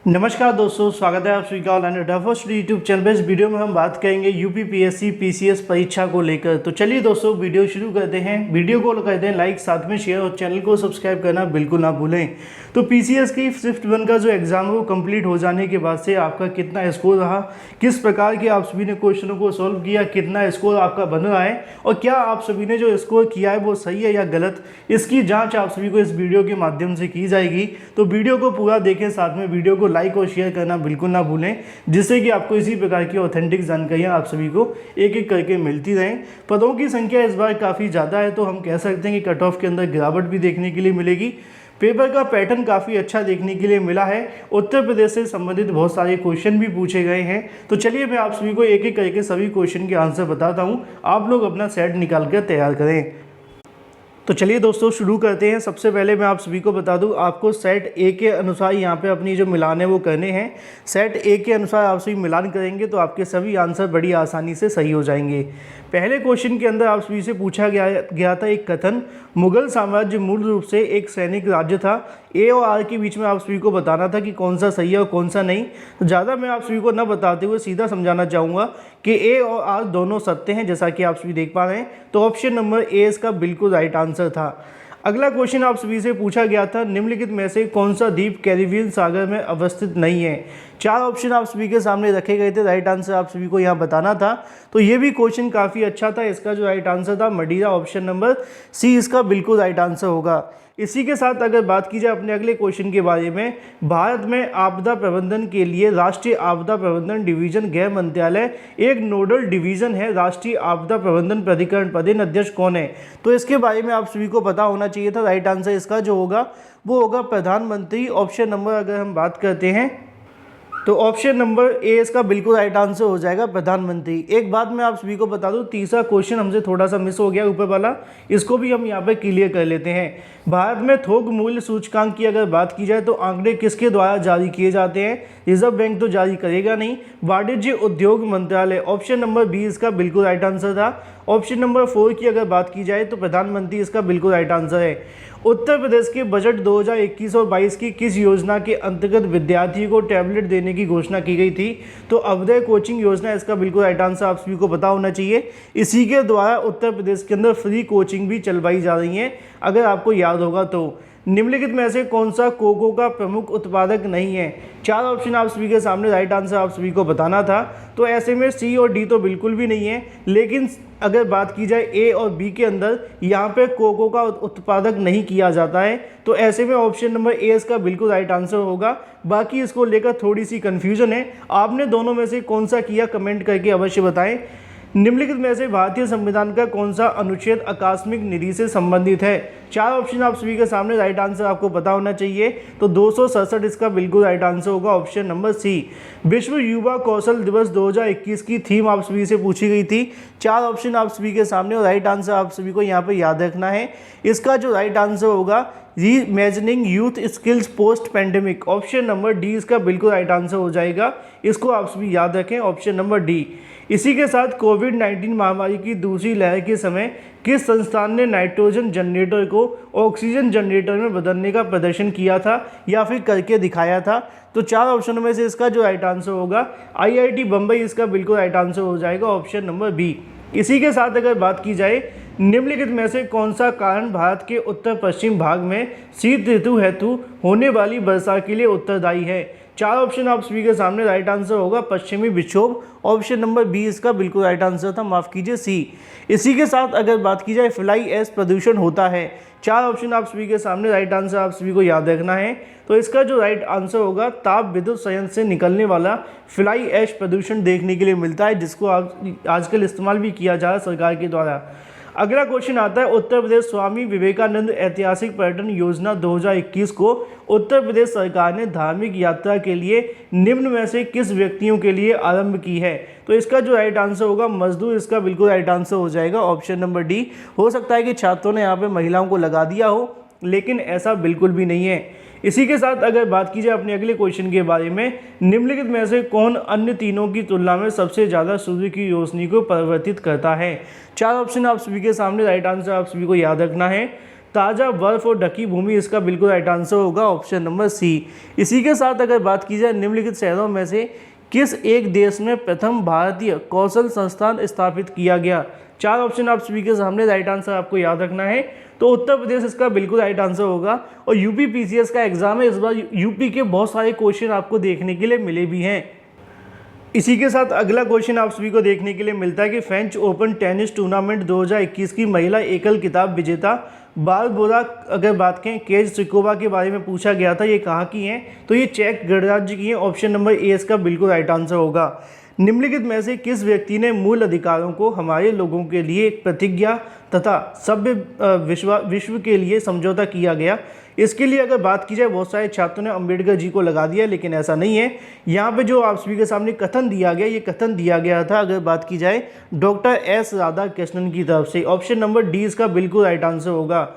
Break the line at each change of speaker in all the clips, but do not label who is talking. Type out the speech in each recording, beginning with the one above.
नमस्कार दोस्तों, स्वागत है आप सभी का ऑनलाइन फर्स्ट यूट्यूब चैनल पे। इस वीडियो में हम बात करेंगे यूपीपीएससी पीसीएस परीक्षा को लेकर। तो चलिए दोस्तों वीडियो शुरू करते हैं। वीडियो को करते हैं लाइक, साथ में शेयर और चैनल को सब्सक्राइब करना बिल्कुल ना भूलें। तो पीसीएस की शिफ्ट 1 का जो एग्जाम है वो कंप्लीट हो जाने के बाद से आपका कितना स्कोर रहा, किस प्रकार के आप सभी ने क्वेश्चनों को सॉल्व किया, कितना स्कोर आपका बन रहा है और क्या आप सभी ने जो स्कोर किया है वो सही है या गलत, इसकी जाँच आप सभी को इस वीडियो के माध्यम से की जाएगी। तो वीडियो को पूरा देखें, साथ में वीडियो को लाइक और शेयर करना बिल्कुल ना भूलें, जिससे कि आपको इसी प्रकार की ऑथेंटिक जानकारियां आप सभी को एक एक करके मिलती रहें। पदों की संख्या इस बार काफ़ी ज़्यादा है, तो हम कह सकते हैं कि कट ऑफ के अंदर गिरावट भी देखने के लिए मिलेगी। पेपर का पैटर्न काफ़ी अच्छा देखने के लिए मिला है। उत्तर प्रदेश से संबंधित बहुत सारे क्वेश्चन भी पूछे गए हैं। तो चलिए मैं आप सभी को एक एक करके सभी क्वेश्चन के आंसर बताता हूँ, आप लोग अपना सेट निकाल कर तैयार करें। तो चलिए दोस्तों शुरू करते हैं। सबसे पहले मैं आप सभी को बता दूं, आपको सेट ए के अनुसार यहाँ पे अपनी जो मिलान है वो करने हैं। सेट ए के अनुसार आप सभी मिलान करेंगे तो आपके सभी आंसर बड़ी आसानी से सही हो जाएंगे। पहले क्वेश्चन के अंदर आप सभी से पूछा गया था एक कथन, मुगल साम्राज्य मूल रूप से एक सैनिक राज्य था। ए और आर के बीच में आप सभी को बताना था कि कौन सा सही है और कौन सा नहीं। तो ज़्यादा मैं आप सभी को न बताते हुए सीधा समझाना चाहूँगा कि ए और आर दोनों सत्य हैं, जैसा कि आप सभी देख पा रहे हैं। तो ऑप्शन नंबर ए इसका बिल्कुल राइट आंसर था। अगला क्वेश्चन आप सभी से पूछा गया था, निम्नलिखित में से कौन सा द्वीप कैरिबियन सागर में अवस्थित नहीं है। 4 ऑप्शन आप सभी के सामने रखे गए थे, राइट आंसर आप सभी को यहाँ बताना था। तो ये भी क्वेश्चन काफ़ी अच्छा था। इसका जो राइट आंसर था मडीरा, ऑप्शन नंबर सी इसका बिल्कुल राइट आंसर होगा। इसी के साथ अगर बात की जाए अपने अगले क्वेश्चन के बारे में, भारत में आपदा प्रबंधन के लिए राष्ट्रीय आपदा प्रबंधन डिवीजन गृह मंत्रालय एक नोडल डिवीजन है। राष्ट्रीय आपदा प्रबंधन प्राधिकरण पदेन अध्यक्ष कौन है? तो इसके बारे में आप सभी को पता होना चाहिए था। राइट आंसर इसका जो होगा वो होगा प्रधानमंत्री। ऑप्शन नंबर अगर हम बात करते हैं तो ऑप्शन नंबर ए इसका बिल्कुल राइट आंसर हो जाएगा, प्रधानमंत्री। एक बात मैं आप सभी को बता दूं, तीसरा क्वेश्चन हमसे थोड़ा सा मिस हो गया ऊपर वाला, इसको भी हम यहाँ पे क्लियर कर लेते हैं। भारत में थोक मूल्य सूचकांक की अगर बात की जाए तो आंकड़े किसके द्वारा जारी किए जाते हैं? रिजर्व बैंक तो जारी करेगा नहीं, वाणिज्य उद्योग मंत्रालय। ऑप्शन नंबर बी इसका बिल्कुल राइट आंसर था। ऑप्शन नंबर 4 की अगर बात की जाए तो प्रधानमंत्री इसका बिल्कुल राइट आंसर है। उत्तर प्रदेश के बजट 2021 और 22 की किस योजना के अंतर्गत विद्यार्थियों को टैबलेट देने की घोषणा की गई थी? तो अभ्युदय कोचिंग योजना इसका बिल्कुल राइट आंसर आप सभी को पता होना चाहिए। इसी के द्वारा उत्तर प्रदेश के अंदर फ्री कोचिंग भी चलवाई जा रही है, अगर आपको याद होगा तो। निम्नलिखित में से कौन सा कोको का प्रमुख उत्पादक नहीं है? 4 ऑप्शन आप सभी के सामने, राइट आंसर आप सभी को बताना था। तो ऐसे में सी और डी तो बिल्कुल भी नहीं है, लेकिन अगर बात की जाए ए और बी के अंदर, यहाँ पे कोको का उत्पादक नहीं किया जाता है। तो ऐसे में ऑप्शन नंबर ए इसका बिल्कुल राइट आंसर होगा। बाकी इसको लेकर थोड़ी सी कन्फ्यूजन है, आपने दोनों में से कौन सा किया कमेंट करके अवश्य बताएं। निम्नलिखित में से भारतीय संविधान का कौन सा अनुच्छेद आकस्मिक निधि से संबंधित है? 4 ऑप्शन आप सभी के सामने, राइट आंसर आपको पता होना चाहिए। तो 267 इसका बिल्कुल राइट आंसर होगा, ऑप्शन नंबर सी। विश्व युवा कौशल दिवस 2021 की थीम आप सभी से पूछी गई थी। 4 ऑप्शन आप सभी के सामने और राइट आंसर आप सभी को यहाँ पे याद रखना है। इसका जो राइट आंसर होगा reimagining youth skills post pandemic. Option number D इसका बिल्कुल राइट आंसर हो जाएगा, इसको आप सभी याद रखें, ऑप्शन नंबर डी। इसी के साथ कोविड-19 महामारी की दूसरी लहर के समय किस संस्थान ने नाइट्रोजन जनरेटर को ऑक्सीजन जनरेटर में बदलने का प्रदर्शन किया था या फिर करके दिखाया था? तो 4 ऑप्शनों में से इसका जो राइट आंसर होगा आईआईटी बम्बई इसका बिल्कुल राइट आंसर हो जाएगा, ऑप्शन नंबर बी। इसी के साथ अगर बात की जाए, निम्नलिखित में से कौन सा कारण भारत के उत्तर पश्चिम भाग में शीत ऋतु हेतु होने वाली वर्षा के लिए उत्तरदायी है? 4 ऑप्शन आप सभी के सामने, राइट आंसर होगा पश्चिमी विक्षोभ। ऑप्शन नंबर बी इसका बिल्कुल राइट आंसर था, माफ कीजिए सी। इसी के साथ अगर बात की जाए, फ्लाई ऐश प्रदूषण होता है। 4 ऑप्शन आप सभी के सामने, राइट आंसर आप सभी को याद रखना है। तो इसका जो राइट आंसर होगा, ताप विद्युत संयंत्र से निकलने वाला फ्लाई ऐश प्रदूषण देखने के लिए मिलता है, जिसको आजकल इस्तेमाल भी किया जा रहा है सरकार के द्वारा। अगला क्वेश्चन आता है, उत्तर प्रदेश स्वामी विवेकानंद ऐतिहासिक पर्यटन योजना 2021 को उत्तर प्रदेश सरकार ने धार्मिक यात्रा के लिए निम्न में से किस व्यक्तियों के लिए आरंभ की है? तो इसका जो राइट आंसर होगा मजदूर, इसका बिल्कुल राइट आंसर हो जाएगा, ऑप्शन नंबर डी। हो सकता है कि छात्रों ने यहाँ पे महिलाओं को लगा दिया हो, लेकिन ऐसा बिल्कुल भी नहीं है। इसी के साथ अगर बात की जाए अपने अगले क्वेश्चन के बारे में, निम्नलिखित में से कौन अन्य तीनों की तुलना में सबसे ज़्यादा सूर्य की रोशनी को परिवर्तित करता है? 4 ऑप्शन आप सभी के सामने, राइट आंसर आप सभी को याद रखना है। ताज़ा बर्फ और ढकी भूमि, इसका बिल्कुल राइट आंसर होगा ऑप्शन नंबर सी। इसी के साथ अगर बात की जाए निम्नलिखित शहरों में से किस एक देश में प्रथम भारतीय कौशल संस्थान स्थापित किया गया। 4 ऑप्शन आप सभी के सामने, राइट आंसर आपको याद रखना है। तो उत्तर प्रदेश इसका बिल्कुल राइट आंसर होगा। और यूपी पीसीएस का एग्जाम है, इस बार यूपी के बहुत सारे क्वेश्चन आपको देखने के लिए मिले भी हैं। इसी के साथ अगला क्वेश्चन आप सभी को देखने के लिए मिलता है कि फ्रेंच ओपन टेनिस टूर्नामेंट 2021 की महिला एकल खिताब विजेता बारबोरा, अगर बात करें केजरिकोवा के बारे में पूछा गया था, ये कहाँ की हैं, तो ये चेक गणराज्य की हैं। ऑप्शन नंबर ए इसका बिल्कुल राइट आंसर होगा। निम्नलिखित में से किस व्यक्ति ने मूल अधिकारों को हमारे लोगों के लिए एक प्रतिज्ञा तथा सभ्य विश्व के लिए समझौता किया गया, इसके लिए अगर बात की जाए बहुत सारे छात्रों ने अंबेडकर जी को लगा दिया, लेकिन ऐसा नहीं है। यहाँ पे जो आप सभी के सामने कथन दिया गया, ये कथन दिया गया था अगर बात की जाए डॉक्टर एस राधाकृष्णन की तरफ से। ऑप्शन नंबर डी इसका बिल्कुल राइट आंसर होगा।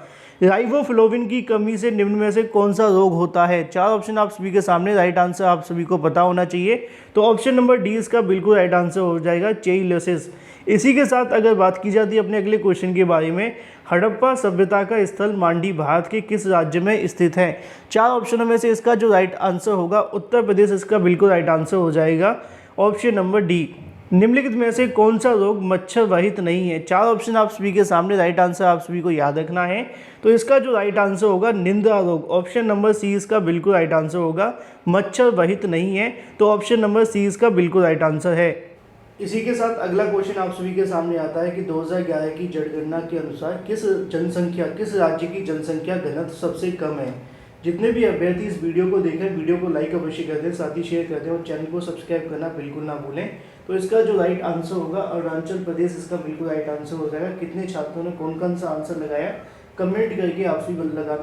राइबोफ्लोविन की कमी से निम्न में से कौन सा रोग होता है। 4 ऑप्शन आप सभी के सामने, राइट आंसर आप सभी को पता होना चाहिए। तो ऑप्शन नंबर डी इसका बिल्कुल राइट आंसर हो जाएगा चेइलोसिस। इसी के साथ अगर बात की जाती है अपने अगले क्वेश्चन के बारे में, हड़प्पा सभ्यता का स्थल मांडी भारत के किस राज्य में स्थित है। 4 ऑप्शनों में से इसका जो राइट आंसर होगा उत्तर प्रदेश, इसका बिल्कुल राइट आंसर हो जाएगा ऑप्शन नंबर डी। निम्नलिखित में से कौन सा रोग मच्छर रहित नहीं है। 4 ऑप्शन आप सभी के सामने, राइट आंसर आप सभी को याद रखना है। तो इसका जो राइट आंसर होगा निंद्रा रोग, ऑप्शन नंबर सी इसका बिल्कुल राइट आंसर होगा। मच्छर रहित नहीं है, तो ऑप्शन नंबर सी इसका बिल्कुल राइट आंसर है। इसी के साथ अगला क्वेश्चन आप सभी के सामने आता है कि 2011 की जनगणना के अनुसार किस राज्य की जनसंख्या घनत्व सबसे कम है। जितने भी अभ्यर्थी इस वीडियो को देखें, वीडियो को लाइक अवश्य कर दें, साथ ही शेयर कर दें और चैनल को सब्सक्राइब करना बिल्कुल ना भूलें। तो इसका जो राइट आंसर होगा अरुणाचल प्रदेश, इसका बिल्कुल राइट आंसर हो जाएगा। कितने छात्रों ने कौन सा आंसर लगाया, कमेंट करके आप सभी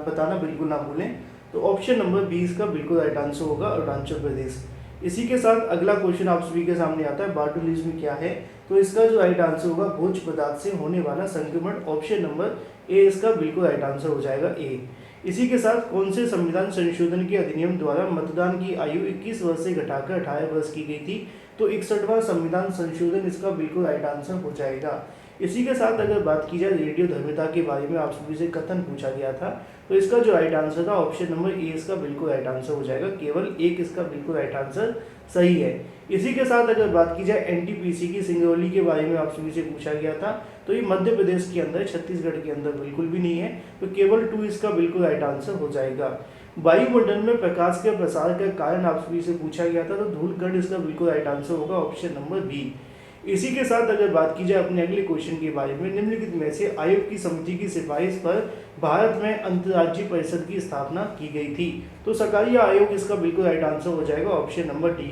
बताना बिल्कुल ना भूलें। तो ऑप्शन नंबर बी इसका बिल्कुल राइट आंसर होगा अरुणाचल प्रदेश। इसी के साथ अगला क्वेश्चन आप सभी के सामने आता है बार्टोलिज्म क्या है। तो इसका जो राइट आंसर होगा भोज्य पदार्थ से होने वाला संक्रमण, ऑप्शन नंबर ए इसका बिल्कुल राइट आंसर हो जाएगा ए। इसी के साथ कौन से संविधान संशोधन के अधिनियम द्वारा मतदान की आयु 21 वर्ष से घटाकर 18 वर्ष की गई थी। तो 61वां संविधान संशोधन, इसका बिल्कुल राइट आंसर हो जाएगा। इसी के साथ अगर बात की जाए रेडियो धर्मिता के बारे में आप सभी से कथन पूछा गया था, तो इसका जो राइट आंसर था ऑप्शन नंबर ए इसका बिल्कुल राइट आंसर हो जाएगा। केवल एक इसका बिल्कुल राइट आंसर सही है। इसी के साथ अगर बात की जाए एनटीपीसी की सिंगरौली के बारे में आप सभी से पूछा गया था, तो ये मध्य प्रदेश के अंदर, छत्तीसगढ़ के अंदर बिल्कुल भी नहीं है। तो केवल 2 इसका बिल्कुल राइट आंसर हो जाएगा। वायुमंडल में प्रकाश के प्रसार का कारण आप सभी से पूछा गया था, तो धूलकण इसका बिल्कुल राइट आंसर होगा ऑप्शन नंबर बी। इसी के साथ अगर बात की जाए अपने अगले क्वेश्चन के बारे में, निम्नलिखित में से आयोग की समिति की सिफारिश पर भारत में अंतर्राज्यीय परिषद की स्थापना की गई थी। तो सकारिया आयोग, इसका बिल्कुल राइट आंसर हो जाएगा ऑप्शन नंबर डी।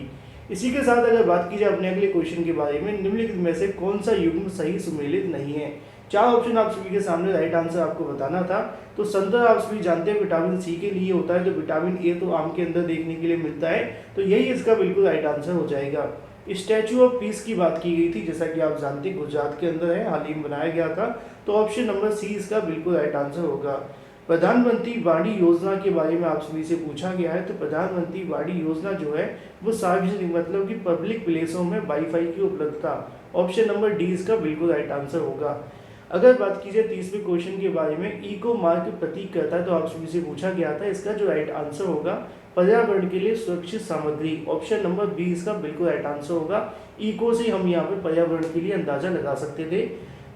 इसी के साथ अगर बात की जाए अपने अगले क्वेश्चन के बारे में, निम्नलिखित में से कौन सा युग्म सही सुमेलित नहीं है। 4 ऑप्शन आप सभी के सामने, राइट आंसर आपको बताना था। तो संतरा आप सभी जानते हैं विटामिन सी के लिए होता है, तो विटामिन ए तो आम के अंदर देखने के लिए मिलता है, तो यही इसका बिल्कुल राइट आंसर हो जाएगा। स्टैचू ऑफ पीस की बात की गई थी, जैसा कि आप जानते हैं गुजरात के अंदर है, हाल ही में बनाया गया था। तो ऑप्शन नंबर सी इसका बिल्कुल राइट आंसर होगा। प्रधानमंत्री वाणी योजना के बारे में आप सभी से पूछा गया है, तो प्रधानमंत्री वाणी योजना जो है वो सार्वजनिक मतलब कि पब्लिक प्लेसों में वाईफाई की उपलब्धता, ऑप्शन नंबर डी इसका बिल्कुल राइट आंसर होगा। अगर बात की जाए तीसरे क्वेश्चन के बारे में, इको मार्क प्रतीक करता है, तो आप सभी से पूछा गया था, इसका जो राइट आंसर होगा पर्यावरण के लिए सुरक्षित सामग्री, ऑप्शन नंबर बी इसका बिल्कुल राइट आंसर होगा। इको से हम यहाँ पे पर्यावरण के लिए अंदाजा लगा सकते थे,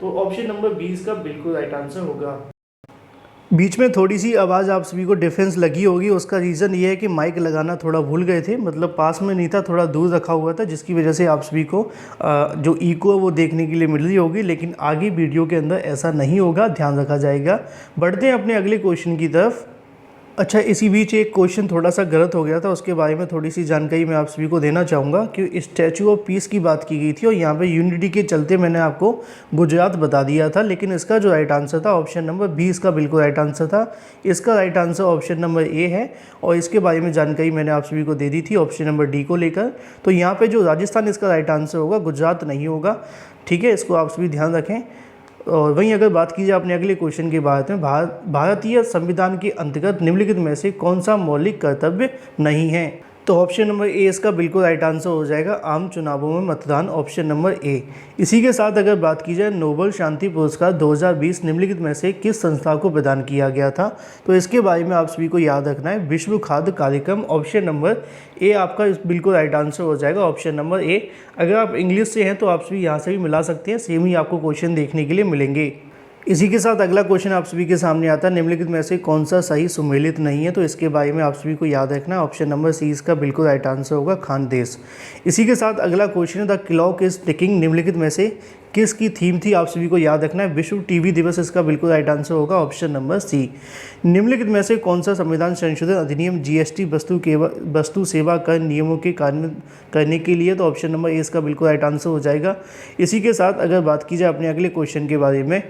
तो ऑप्शन नंबर बी इसका बिल्कुल राइट आंसर होगा। बीच में थोड़ी सी आवाज़ आप सभी को डिफरेंस लगी होगी, उसका रीज़न ये है कि माइक लगाना थोड़ा भूल गए थे, मतलब पास में नहीं था, थोड़ा दूर रखा हुआ था, जिसकी वजह से आप सभी को जो इको है वो देखने के लिए मिल रही होगी, लेकिन आगे वीडियो के अंदर ऐसा नहीं होगा, ध्यान रखा जाएगा। बढ़ते हैं अपने अगले क्वेश्चन की तरफ। अच्छा, इसी बीच एक क्वेश्चन थोड़ा सा गलत हो गया था, उसके बारे में थोड़ी सी जानकारी मैं आप सभी को देना चाहूँगा कि स्टैचू ऑफ पीस की बात की गई थी और यहाँ पे यूनिटी के चलते मैंने आपको गुजरात बता दिया था, लेकिन इसका जो राइट आंसर था ऑप्शन नंबर बी इसका बिल्कुल राइट आंसर था। इसका right answer option number A है और इसके बारे में जानकारी मैंने आप सभी को दे दी थी ऑप्शन नंबर डी को लेकर। तो यहाँ पर जो राजस्थान इसका राइट आंसर होगा, गुजरात नहीं होगा, ठीक है, इसको आप सभी ध्यान रखें। और वहीं अगर बात की जाए अपने अगले क्वेश्चन के बारे में, भारतीय संविधान के अंतर्गत निम्नलिखित में से कौन सा मौलिक कर्तव्य नहीं है। तो ऑप्शन नंबर ए इसका बिल्कुल राइट आंसर हो जाएगा, आम चुनावों में मतदान, ऑप्शन नंबर ए। इसी के साथ अगर बात की जाए नोबेल शांति पुरस्कार 2020 निम्नलिखित में से किस संस्था को प्रदान किया गया था, तो इसके बारे में आप सभी को याद रखना है, विश्व खाद्य कार्यक्रम, ऑप्शन नंबर ए आपका बिल्कुल राइट आंसर हो जाएगा, ऑप्शन नंबर ए। अगर आप इंग्लिश से हैं तो आप सभी यहाँ से भी मिला सकते हैं, सेम ही आपको क्वेश्चन देखने के लिए मिलेंगे। इसी के साथ अगला क्वेश्चन आप सभी के सामने आता है, निम्नलिखित में से कौन सा सही सुमेलित नहीं है, तो इसके बारे में आप सभी को याद रखना है, ऑप्शन नंबर सी इसका बिल्कुल राइट आंसर होगा, खानदेश। इसी के साथ अगला क्वेश्चन है, द क्लॉक इज टिकिंग निम्नलिखित में से किसकी थीम थी, आप सभी को याद रखना है, विश्व टीबी दिवस, इसका बिल्कुल राइट आंसर होगा, ऑप्शन नंबर सी। निम्नलिखित में से कौन सा संविधान संशोधन अधिनियम जीएसटी वस्तु सेवा कर नियमों के कार्य करने के लिए, तो ऑप्शन नंबर ए इसका बिल्कुल राइट आंसर हो जाएगा। इसी के साथ अगर बात की जाए अपने अगले क्वेश्चन के बारे में,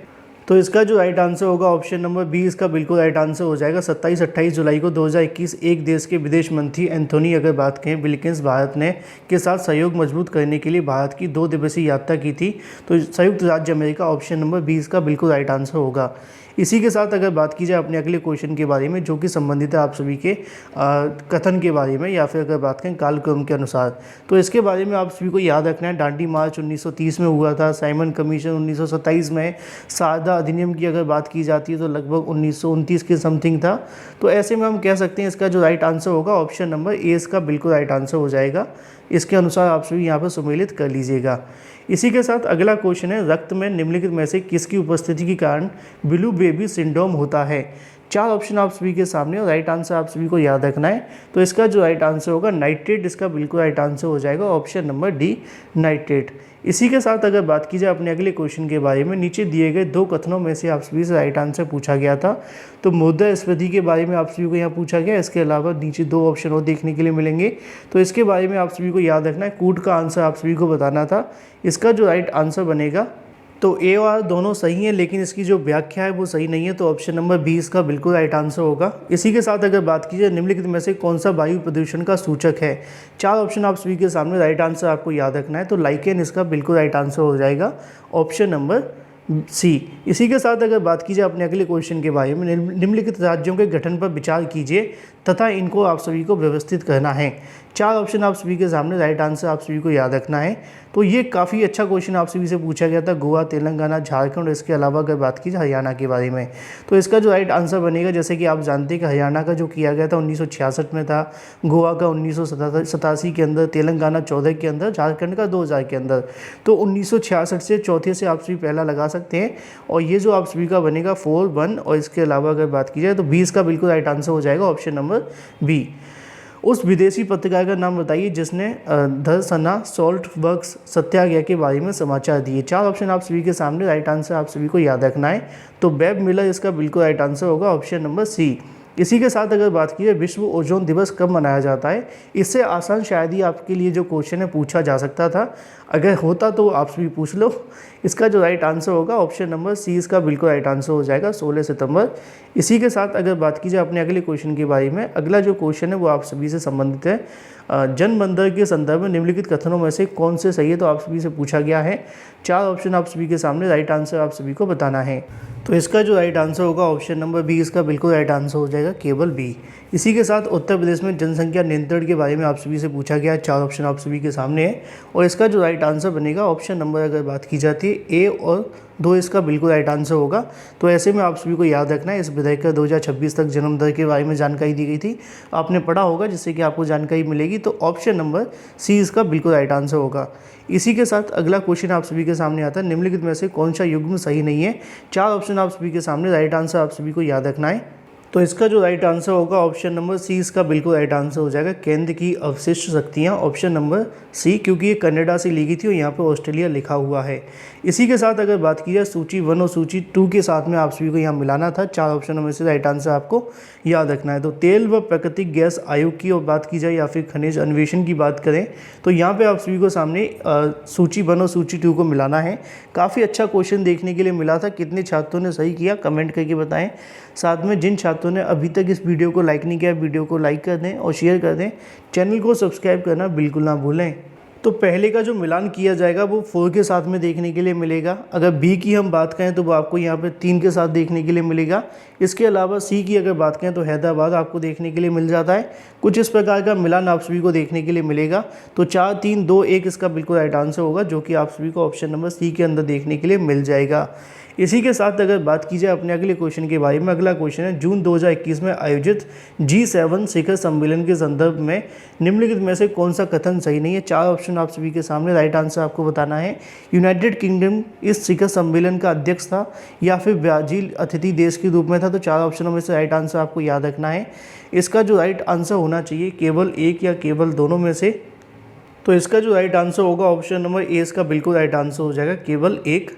तो इसका जो राइट आंसर होगा ऑप्शन नंबर बी इसका बिल्कुल राइट आंसर हो जाएगा। 27-28 जुलाई को 2021 एक देश के विदेश मंत्री एंथोनी अगर बात करें विल्किंस भारत ने के साथ सहयोग मजबूत करने के लिए भारत की 2 दिवसीय यात्रा की थी, तो संयुक्त राज्य अमेरिका, ऑप्शन नंबर बी इसका बिल्कुल राइट आंसर होगा। इसी के साथ अगर बात की जाए अपने अगले क्वेश्चन के बारे में जो कि संबंधित है आप सभी के कथन के बारे में या फिर अगर बात करें कालक्रम के अनुसार, तो इसके बारे में आप सभी को याद रखना है, दांडी मार्च 1930 में हुआ था, साइमन कमीशन 1927 में, सारदा अधिनियम की अगर बात की जाती है तो लगभग 1929 के समथिंग था। तो ऐसे में हम कह सकते हैं इसका जो राइट आंसर होगा ऑप्शन नंबर ए इसका बिल्कुल राइट आंसर हो जाएगा। इसके अनुसार आप सभी यहाँ पर सुमेलित कर लीजिएगा। इसी के साथ अगला क्वेश्चन है, रक्त में निम्नलिखित में से किसकी उपस्थिति के कारण ब्लू बेबी सिंड्रोम होता है। 4 ऑप्शन आप सभी के सामने और राइट आंसर आप सभी को याद रखना है, तो इसका जो राइट आंसर होगा नाइट्रेट, इसका बिल्कुल राइट आंसर हो जाएगा, ऑप्शन नंबर डी नाइट्रेट। इसी के साथ अगर बात की जाए अपने अगले क्वेश्चन के बारे में, नीचे दिए गए 2 कथनों में से आप सभी से राइट आंसर पूछा गया था, तो मुद्रास्फीति के बारे में आप सभी को यहाँ पूछा गया। इसके अलावा नीचे 2 ऑप्शन और देखने के लिए मिलेंगे, तो इसके बारे में आप सभी को याद रखना है, कूट का आंसर आप सभी को बताना था। इसका जो राइट आंसर बनेगा, तो ए और आर दोनों सही हैं लेकिन इसकी जो व्याख्या है वो सही नहीं है, तो ऑप्शन नंबर बी इसका बिल्कुल राइट आंसर होगा। इसी के साथ अगर बात की जाए निम्नलिखित में से कौन सा वायु प्रदूषण का सूचक है। 4 ऑप्शन आप सभी के सामने, राइट आंसर आपको याद रखना है, तो लाइकेन इसका बिल्कुल राइट आंसर हो जाएगा, ऑप्शन नंबर सी। इसी के साथ अगर बात की जाए अपने अगले क्वेश्चन के बारे में, निम्नलिखित राज्यों के गठन पर विचार कीजिए तथा इनको आप सभी को व्यवस्थित करना है। 4 ऑप्शन आप सभी के सामने, राइट आंसर आप सभी को याद रखना है। तो ये काफ़ी अच्छा क्वेश्चन आप सभी से पूछा गया था, गोवा, तेलंगाना, झारखंड और इसके अलावा अगर बात की जाए हरियाणा के बारे में, तो इसका जो राइट आंसर बनेगा, जैसे कि आप जानते हैं कि हरियाणा का जो किया गया था 1966 में था, गोवा का 1987 के अंदर, तेलंगाना 14 के अंदर, झारखंड का 2000 के अंदर। तो 1966 से चौथे से आप सभी पहला लगा सकते हैं, और ये जो आप सभी का बनेगा 4, 1, और इसके अलावा अगर बात की जाए तो 20 का बिल्कुल राइट आंसर हो जाएगा, ऑप्शन नंबर बी। उस विदेशी पत्रकार का नाम बताइए जिसने धरसना सॉल्ट वर्क्स सत्याग्रह के बारे में समाचार दिए। 4 ऑप्शन आप सभी के सामने, राइट आंसर आप सभी को याद रखना है, तो बेब मिलर इसका बिल्कुल राइट आंसर होगा, ऑप्शन नंबर सी। इसी के साथ अगर बात की जाए विश्व ओजोन दिवस कब मनाया जाता है, इससे आसान शायद ही आपके लिए जो क्वेश्चन है पूछा जा सकता था, अगर होता तो आप सभी पूछ लो। इसका जो राइट आंसर होगा ऑप्शन नंबर सी इसका बिल्कुल राइट आंसर हो जाएगा, 16 सितंबर। इसी के साथ अगर बात की जाए अपने अगले क्वेश्चन के बारे में, अगला जो क्वेश्चन है वो आप सभी से संबंधित है, जनमंदिर के संदर्भ में निम्नलिखित कथनों में से कौन से सही है, तो आप सभी से पूछा गया है। 4 ऑप्शन आप सभी के सामने, राइट आंसर आप सभी को बताना है, तो इसका जो राइट आंसर होगा ऑप्शन नंबर बी इसका बिल्कुल राइट आंसर हो जाएगा, केवल बी। इसी के साथ उत्तर प्रदेश में जनसंख्या नियंत्रण के बारे में आप सभी से पूछा गया है। 4 ऑप्शन आप सभी के सामने है, और इसका जो राइट आंसर बनेगा ऑप्शन नंबर अगर बात की जाती है ए और 2 इसका बिल्कुल राइट आंसर होगा। तो ऐसे में आप सभी को याद रखना है, इस विधेयक का 2026 तक जन्म दर के बारे में जानकारी दी गई थी, आपने पढ़ा होगा जिससे कि आपको जानकारी मिलेगी, तो ऑप्शन नंबर सी इसका बिल्कुल राइट आंसर होगा। इसी के साथ अगला क्वेश्चन आप सभी के सामने आता है, निम्नलिखित में से कौन सा युग्म सही नहीं है। 4 ऑप्शन आप सभी के सामने, राइट आंसर आप सभी को याद रखना है, तो इसका जो राइट आंसर होगा ऑप्शन नंबर सी इसका बिल्कुल राइट आंसर हो जाएगा, केंद्र की अवशिष्ट शक्तियाँ, ऑप्शन नंबर सी, क्योंकि ये कनाडा से ली गई थी और यहाँ पर ऑस्ट्रेलिया लिखा हुआ है। इसी के साथ अगर बात की जाए सूची 1 और सूची 2 के साथ में आप सभी को यहाँ मिलाना था। 4 ऑप्शनों में से राइट आंसर आपको याद रखना है। तो तेल व प्राकृतिक गैस आयोग की और बात की जाए या फिर खनिज अन्वेषण की बात करें तो यहाँ पे आप सभी को सामने सूची 1 और सूची 2 को मिलाना है। काफ़ी अच्छा क्वेश्चन देखने के लिए मिला था। कितने छात्रों ने सही किया कमेंट करके बताएं। साथ में जिन छात्रों ने अभी तक इस वीडियो को लाइक नहीं किया, वीडियो को लाइक कर दें और शेयर कर दें। चैनल को सब्सक्राइब करना बिल्कुल ना भूलें। तो पहले का जो मिलान किया जाएगा वो 4 के साथ में देखने के लिए मिलेगा। अगर बी की हम बात करें तो वो आपको यहाँ पे 3 के साथ देखने के लिए मिलेगा। इसके अलावा सी की अगर बात करें तो हैदराबाद आपको देखने के लिए मिल जाता है। कुछ इस प्रकार का मिलान आप सभी को देखने के लिए मिलेगा। तो 4 3 2 1 इसका बिल्कुल राइट आंसर होगा, जो कि आप सभी को ऑप्शन नंबर सी के अंदर देखने के लिए मिल जाएगा। इसी के साथ अगर बात की जाए अपने अगले क्वेश्चन के बारे में, अगला क्वेश्चन है जून 2021 में आयोजित G7 शिखर सम्मेलन के संदर्भ में निम्नलिखित में से कौन सा कथन सही नहीं है। 4 ऑप्शन आप सभी के सामने, राइट आंसर आपको बताना है। यूनाइटेड किंगडम इस शिखर सम्मेलन का अध्यक्ष था या फिर ब्राजील अतिथि देश के रूप में था। तो 4 ऑप्शनों में से राइट आंसर आपको याद रखना है। इसका जो राइट आंसर होना चाहिए केवल एक या केवल दोनों में से। तो इसका जो राइट आंसर होगा ऑप्शन नंबर ए इसका बिल्कुल राइट आंसर हो जाएगा, केवल एक।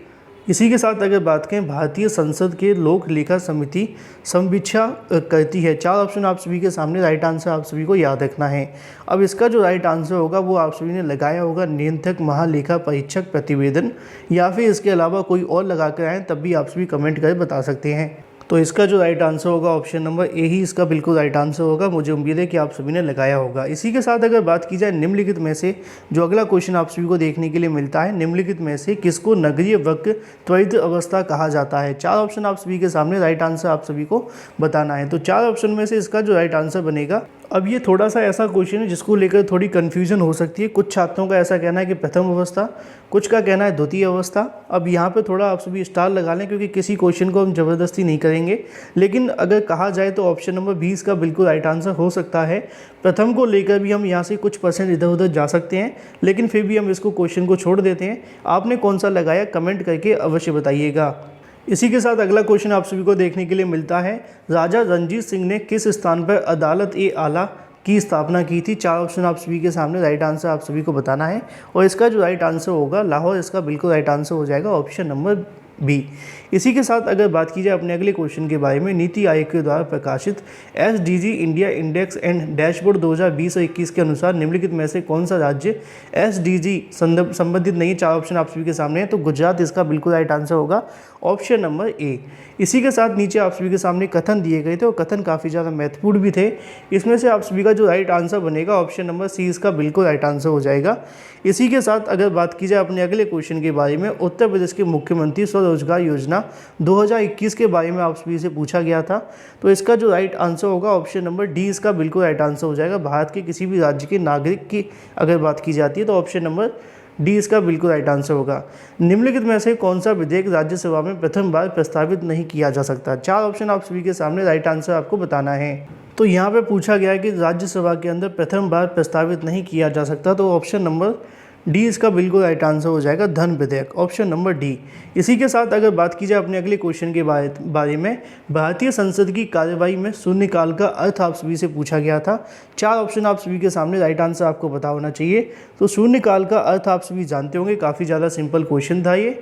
इसी के साथ अगर बात करें भारतीय संसद के लोक लेखा समिति संवीक्षा करती है। 4 ऑप्शन आप सभी के सामने, राइट आंसर आप सभी को याद रखना है। अब इसका जो राइट आंसर होगा वो आप सभी ने लगाया होगा नियंत्रक महालेखा परीक्षक प्रतिवेदन, या फिर इसके अलावा कोई और लगा कर आए तब भी आप सभी कमेंट कर बता सकते हैं। तो इसका जो राइट आंसर होगा ऑप्शन नंबर ए ही इसका बिल्कुल राइट आंसर होगा। मुझे उम्मीद है कि आप सभी ने लगाया होगा। इसी के साथ अगर बात की जाए निम्नलिखित में से, जो अगला क्वेश्चन आप सभी को देखने के लिए मिलता है, निम्नलिखित में से किसको नगरीय वक्र त्वरित अवस्था कहा जाता है। 4 ऑप्शन आप सभी के सामने, राइट आंसर आप सभी को बताना है। तो 4 ऑप्शन में से इसका जो राइट आंसर बनेगा, अब ये थोड़ा सा ऐसा क्वेश्चन है जिसको लेकर थोड़ी कन्फ्यूजन हो सकती है। कुछ छात्रों का ऐसा कहना है कि प्रथम अवस्था, कुछ का कहना है द्वितीय अवस्था। अब यहाँ पे थोड़ा आप सभी स्टार लगा लें, क्योंकि किसी क्वेश्चन को हम ज़बरदस्ती नहीं करेंगे। लेकिन अगर कहा जाए तो ऑप्शन नंबर 20 का बिल्कुल राइट आंसर हो सकता है। प्रथम को लेकर भी हम यहाँ से कुछ परसेंट इधर उधर जा सकते हैं, लेकिन फिर भी हम इसको क्वेश्चन को छोड़ देते हैं। आपने कौन सा लगाया कमेंट करके अवश्य बताइएगा। इसी के साथ अगला क्वेश्चन आप सभी को देखने के लिए मिलता है, राजा रणजीत सिंह ने किस स्थान पर अदालत-ए-आला की स्थापना की थी। 4 ऑप्शन आप सभी के सामने, राइट आंसर आप सभी को बताना है। और इसका जो राइट आंसर होगा लाहौर, इसका बिल्कुल राइट आंसर हो जाएगा ऑप्शन नंबर बी। इसी के साथ अगर बात की जाए अपने अगले क्वेश्चन के बारे में, नीति आयोग के द्वारा प्रकाशित SDG India index and dashboard 2020 और 21 के अनुसार निम्नलिखित में से कौन सा राज्य SDG संबंधित नहीं है। 4 ऑप्शन आप सभी के सामने है। तो गुजरात इसका बिल्कुल राइट आंसर होगा ऑप्शन नंबर ए। इसी के साथ नीचे आप सभी के सामने कथन दिए गए थे और कथन काफ़ी ज़्यादा महत्वपूर्ण भी थे। इसमें से आप सभी का जो राइट आंसर बनेगा ऑप्शन नंबर सी इसका बिल्कुल राइट आंसर हो जाएगा। इसी के साथ अगर बात की जाए अपने अगले क्वेश्चन के बारे में, उत्तर प्रदेश के मुख्यमंत्री स्वरोजगार योजना 2021 के बारे में आप सभी से पूछा गया था। तो इसका जो राइट आंसर होगा ऑप्शन नंबर डी इसका बिल्कुल राइट आंसर हो जाएगा। भारत के किसी भी राज्य के नागरिक की अगर बात की जाती है तो ऑप्शन नंबर डी इसका बिल्कुल राइट आंसर होगा। निम्नलिखित में से कौन सा विधेयक राज्यसभा में प्रथम बार प्रस्तावित नहीं किया जा सकता। 4 ऑप्शन आप सभी के सामने, राइट आंसर आपको बताना है। तो यहाँ पे पूछा गया है कि राज्यसभा के अंदर प्रथम बार प्रस्तावित नहीं किया जा सकता। तो ऑप्शन नंबर डी इसका बिल्कुल राइट आंसर हो जाएगा, धन विधेयक, ऑप्शन नंबर डी। इसी के साथ अगर बात की जाए अपने अगले क्वेश्चन के बारे में, भारतीय संसद की कार्यवाही में शून्यकाल का अर्थ आप सभी से पूछा गया था। 4 ऑप्शन आप सभी के सामने, राइट आंसर आपको पता होना चाहिए। तो शून्यकाल का अर्थ आप सभी जानते होंगे, काफ़ी ज़्यादा सिंपल क्वेश्चन था ये।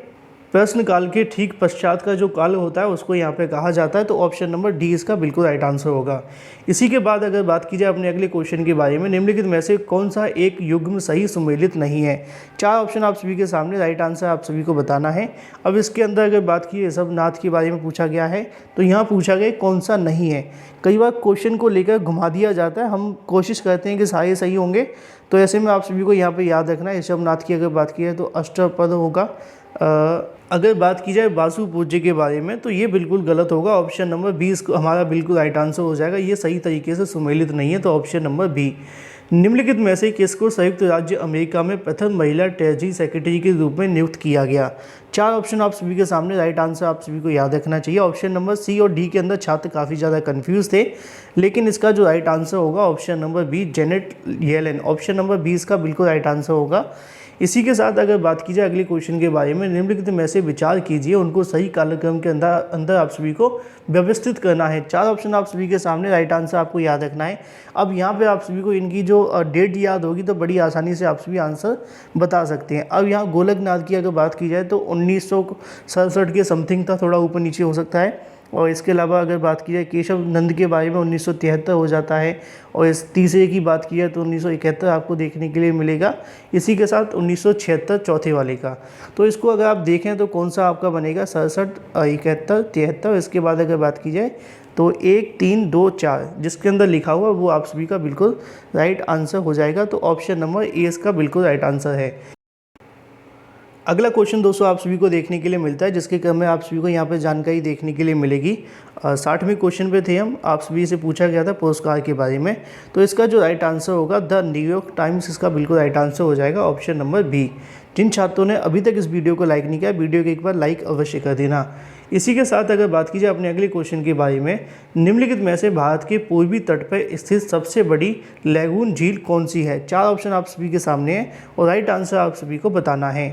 प्रश्न काल के ठीक पश्चात का जो काल होता है उसको यहाँ पे कहा जाता है। तो ऑप्शन नंबर डी इसका बिल्कुल राइट आंसर होगा। इसी के बाद अगर बात की जाए अपने अगले क्वेश्चन के बारे में, निम्नलिखित में से कौन सा एक युग्म सही सुमेलित नहीं है। 4 ऑप्शन आप सभी के सामने, राइट आंसर आप सभी को बताना है। अब इसके अंदर अगर बात की ऋषभ नाथ के बारे में पूछा गया है, तो यहाँ पूछा गया कौन सा नहीं है। कई बार क्वेश्चन को लेकर घुमा दिया जाता है, हम कोशिश करते हैं कि सारे सही होंगे। तो ऐसे में आप सभी को यहाँ पर याद रखना है, ऋषभ नाथ की अगर बात की है तो अष्टपद होगा। अगर बात की जाए वासु पूज्य के बारे में तो ये बिल्कुल गलत होगा। ऑप्शन नंबर बी हमारा बिल्कुल राइट आंसर हो जाएगा। ये सही तरीके से सुमेलित नहीं है। तो ऑप्शन नंबर बी। निम्नलिखित में से किसको संयुक्त राज्य अमेरिका में प्रथम महिला ट्रेजरी सेक्रेटरी के रूप में नियुक्त किया गया। 4 ऑप्शन आप सभी के सामने, राइट आंसर आप सभी को याद रखना चाहिए। ऑप्शन नंबर सी और डी के अंदर छात्र काफ़ी ज़्यादा कंफ्यूज थे, लेकिन इसका जो राइट आंसर होगा option number B, Janet Yellen, option number B इसका बिल्कुल राइट आंसर होगा। इसी के साथ अगर बात की जाए अगले क्वेश्चन के बारे में, निम्नलिखित में से विचार कीजिए, उनको सही कालक्रम के अंदर आप सभी को व्यवस्थित करना है। 4 ऑप्शन आप सभी के सामने, राइट आंसर आपको याद रखना है। अब यहाँ पे आप सभी को इनकी जो डेट याद होगी तो बड़ी आसानी से आप सभी आंसर बता सकते हैं। अब यहाँ गोलकनाथ की अगर बात की जाए तो 1967 के समथिंग था, थोड़ा ऊपर नीचे हो सकता है। और इसके अलावा अगर बात की जाए केशव नंद के बारे में 1973 हो जाता है। और इस तीसरे की बात की जाए तो 1971 आपको देखने के लिए मिलेगा। इसी के साथ 1976 चौथे वाले का। तो इसको अगर आप देखें तो कौन सा आपका बनेगा 67, 71, 73। इसके बाद अगर बात की जाए तो 1, 3, 2, 4 जिसके अंदर लिखा हुआ वो आप सभी का बिल्कुल राइट आंसर हो जाएगा। तो ऑप्शन नंबर ए इसका बिल्कुल राइट आंसर है। अगला क्वेश्चन दोस्तों आप सभी को देखने के लिए मिलता है, जिसके क्रम में आप सभी को यहाँ पे जानकारी देखने के लिए मिलेगी। 60वें क्वेश्चन पे थे हम, आप सभी से पूछा गया था पुरस्कार के बारे में। तो इसका जो राइट आंसर होगा द न्यूयॉर्क टाइम्स, इसका बिल्कुल राइट आंसर हो जाएगा ऑप्शन नंबर बी। जिन छात्रों ने अभी तक इस वीडियो को लाइक नहीं किया, वीडियो को एक बार लाइक अवश्य कर देना। इसी के साथ अगर बात की जाए अपने अगले क्वेश्चन के बारे में, निम्नलिखित में से भारत के पूर्वी तट पर स्थित सबसे बड़ी लैगून झील कौन सी है? 4 ऑप्शन आप सभी के सामने है और राइट आंसर आप सभी को बताना है।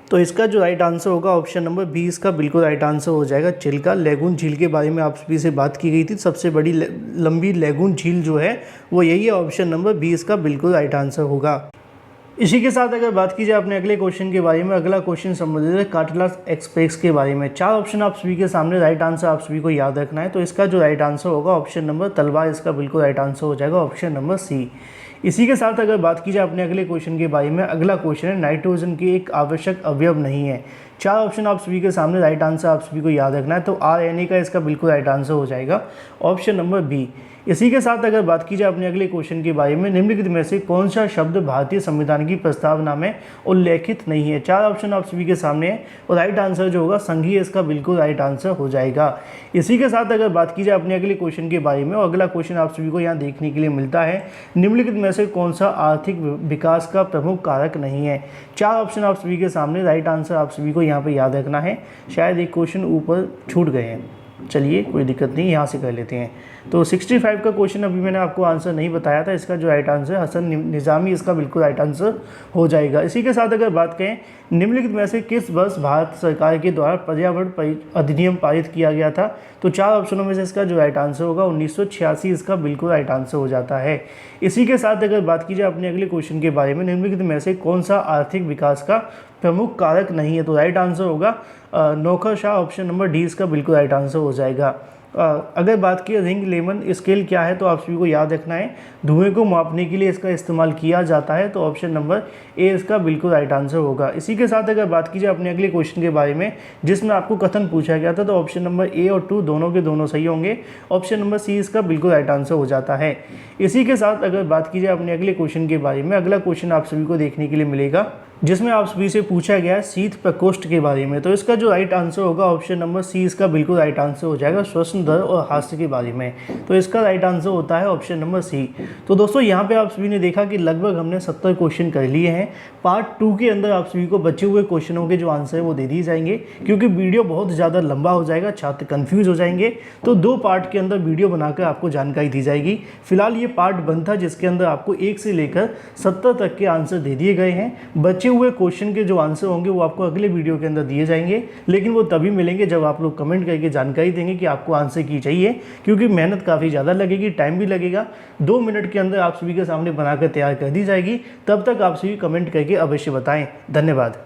तो इसका जो राइट आंसर होगा ऑप्शन नंबर बी इसका बिल्कुल राइट आंसर हो जाएगा। चिल्का लैगून झील के बारे में आप सभी से बात की गई थी, सबसे बड़ी लंबी लैगून झील जो है वो यही है। ऑप्शन नंबर बी इसका बिल्कुल राइट आंसर होगा। इसी के साथ अगर बात की जाए अपने अगले क्वेश्चन के बारे में, अगला क्वेश्चन संबंधित है काटला एक्सप्रेस के बारे में। 4 ऑप्शन आप सभी के सामने, राइट आंसर आप सभी को याद रखना है। तो इसका जो राइट आंसर होगा ऑप्शन नंबर तलवार, इसका बिल्कुल राइट आंसर हो जाएगा ऑप्शन नंबर सी। इसी के साथ अगर बात की जाए अपने अगले क्वेश्चन के बारे में, अगला क्वेश्चन है नाइट्रोजन की एक आवश्यक अवयव नहीं है। 4 ऑप्शन आप सभी के सामने, राइट आंसर आप सभी को याद रखना है। तो RNA का इसका बिल्कुल राइट आंसर हो जाएगा ऑप्शन नंबर बी। इसी के साथ अगर बात की जाए अपने अगले क्वेश्चन के बारे में, निम्नलिखित में से कौन सा शब्द भारतीय संविधान की प्रस्तावना में उल्लेखित नहीं है? 4 ऑप्शन आप सभी के सामने है और राइट आंसर जो होगा संघीय, इसका बिल्कुल राइट आंसर हो जाएगा। इसी के साथ अगर बात की जाए अपने अगले क्वेश्चन के बारे में, और अगला क्वेश्चन आप सभी को यहाँ देखने के लिए मिलता है, निम्नलिखित में से कौन सा आर्थिक विकास का प्रमुख कारक नहीं है? 4 ऑप्शन आप सभी के सामने, राइट आंसर आप सभी को यहाँ पर याद रखना है। शायद एक क्वेश्चन ऊपर छूट गए हैं, चलिए कोई दिक्कत नहीं, यहाँ से कर लेते हैं। तो 65 का क्वेश्चन अभी मैंने आपको आंसर नहीं बताया था, इसका जो राइट आंसर है हसन निज़ामी, इसका बिल्कुल राइट आंसर हो जाएगा। इसी के साथ अगर बात करें, निम्नलिखित में से किस वर्ष भारत सरकार के द्वारा पर्यावरण अधिनियम पारित किया गया था? तो 4 ऑप्शनों में से इसका जो राइट आंसर होगा 1986, इसका बिल्कुल राइट आंसर हो जाता है। इसी के साथ अगर बात की जाए अपने अगले क्वेश्चन के बारे में, निम्नलिखित में से कौन सा आर्थिक विकास का प्रमुख कारक नहीं है? तो राइट आंसर होगा नौकरशाह, ऑप्शन नंबर डी इसका बिल्कुल राइट आंसर हो जाएगा। अगर बात की रिंग लेमन स्केल क्या है, तो आप सभी को याद रखना है धुएं को मापने के लिए इसका इस्तेमाल किया जाता है। तो ऑप्शन नंबर ए इसका बिल्कुल राइट आंसर होगा। इसी के साथ अगर बात की जाए अपने अगले क्वेश्चन के बारे में, जिसमें आपको कथन पूछा गया था, तो ऑप्शन नंबर ए और 2 दोनों के दोनों सही होंगे। ऑप्शन नंबर सी इसका बिल्कुल राइट आंसर हो जाता है। इसी के साथ अगर बात की जाए अपने अगले क्वेश्चन के बारे में, अगला क्वेश्चन आप सभी को देखने के लिए मिलेगा, जिसमें आप सभी से पूछा गया है शीत प्रकोष्ठ के बारे में। तो इसका जो राइट आंसर होगा ऑप्शन नंबर सी इसका बिल्कुल राइट आंसर हो जाएगा, श्वसन दर और हास्य के बारे में। तो इसका राइट आंसर होता है ऑप्शन नंबर सी। तो दोस्तों यहाँ पे आप सभी ने देखा कि लगभग हमने 70 क्वेश्चन कर लिए हैं। पार्ट 2 के अंदर आप सभी को बचे हुए क्वेश्चनों के जो आंसर है वो दे दिए जाएंगे, क्योंकि वीडियो बहुत ज़्यादा लंबा हो जाएगा, छात्र कन्फ्यूज हो जाएंगे। तो 2 पार्ट के अंदर वीडियो बनाकर आपको जानकारी दी जाएगी। फिलहाल ये पार्ट 1 था, जिसके अंदर आपको 1 से लेकर 70 तक के आंसर दे दिए गए हैं। बचे हुए क्वेश्चन के जो आंसर होंगे वो आपको अगले वीडियो के अंदर दिए जाएंगे, लेकिन वो तभी मिलेंगे जब आप लोग कमेंट करके जानकारी देंगे कि आपको आंसर की चाहिए, क्योंकि मेहनत काफ़ी ज़्यादा लगेगी, टाइम भी लगेगा। 2 मिनट के अंदर आप सभी के सामने बनाकर तैयार कर दी जाएगी। तब तक आप सभी कमेंट करके अवश्य बताएं। धन्यवाद।